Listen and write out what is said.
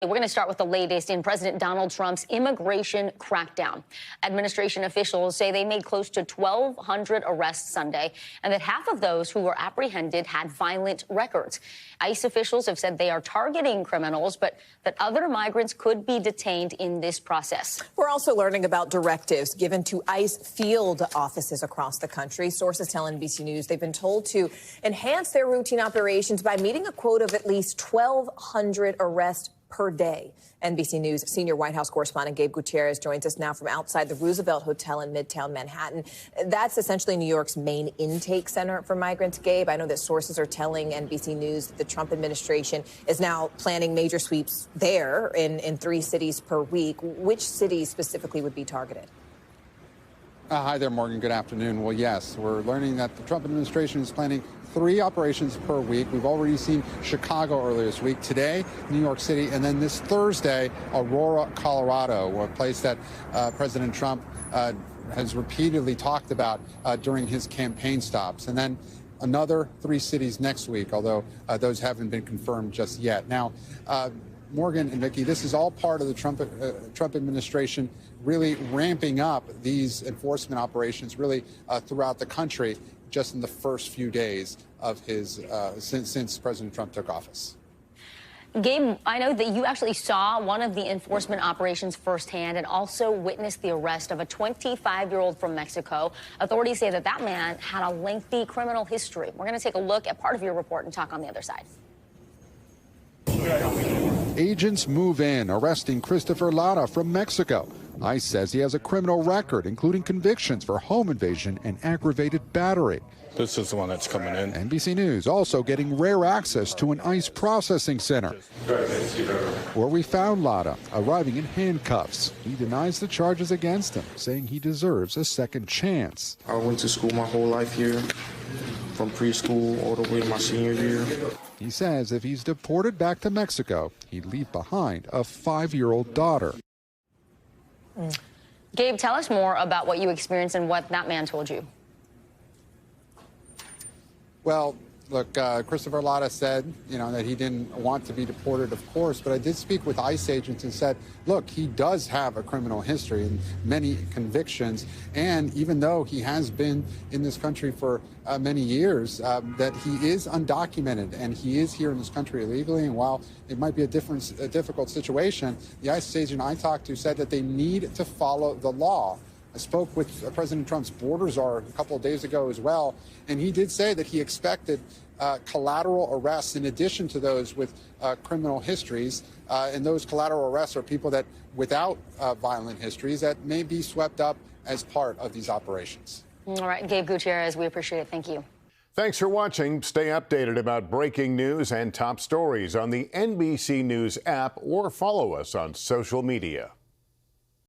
We're going to start with the latest in President Donald Trump's immigration crackdown. Administration officials say they made close to 1,200 arrests Sunday, and that half of those who were apprehended had violent records. ICE officials have said they are targeting criminals, but that other migrants could be detained in this process. We're also learning about directives given to ICE field offices across the country. Sources tell NBC News they've been told to enhance their routine operations by meeting a quota of at least 1,200 arrests per day. NBC News senior White House correspondent Gabe Gutierrez joins us now from outside the Roosevelt Hotel in Midtown Manhattan. That's essentially New York's main intake center for migrants. Gabe, I know that sources are telling NBC News that the Trump administration is now planning major sweeps there in 3 cities per week. Which cities specifically would be targeted? Hi there, Morgan. Good afternoon. Well, yes, we're learning that the Trump administration is planning 3 operations per week. We've already seen Chicago earlier this week, today, New York City, and then this Thursday, Aurora, Colorado, a place that President Trump has repeatedly talked about during his campaign stops. And then another 3 cities next week, although those haven't been confirmed just yet. Now, Morgan and Vicki, this is all part of the Trump administration really ramping up these enforcement operations really throughout the country just in the first few days of his since President Trump took office. Gabe, I know that you actually saw one of the enforcement operations firsthand and also witnessed the arrest of a 25-year-old from Mexico. Authorities say that that man had a lengthy criminal history. We're going to take a look at part of your report and talk on the other side. Agents move in, arresting Christopher Lara from Mexico. ICE says he has a criminal record, including convictions for home invasion and aggravated battery. This is the one that's coming in. NBC News also getting rare access to an ICE processing center, where we found Lara arriving in handcuffs. He denies the charges against him, saying he deserves a second chance. I went to school my whole life here, from preschool all the way to my senior year. He says if he's deported back to Mexico, he'd leave behind a 5-year-old daughter. Gabe, tell us more about what you experienced and what that man told you. Well, look, Christopher Lara said, that he didn't want to be deported, of course, but I did speak with ICE agents and said, look, he does have a criminal history and many convictions, and even though he has been in this country for many years, that he is undocumented and he is here in this country illegally, and while it might be a difficult situation, the ICE agent I talked to said that they need to follow the law. I spoke with President Trump's border czar a couple of days ago as well, and he did say that he expected collateral arrests in addition to those with criminal histories. And those collateral arrests are people that without violent histories that may be swept up as part of these operations. All right, Gabe Gutierrez, we appreciate it. Thank you. Thanks for watching. Stay updated about breaking news and top stories on the NBC News app or follow us on social media.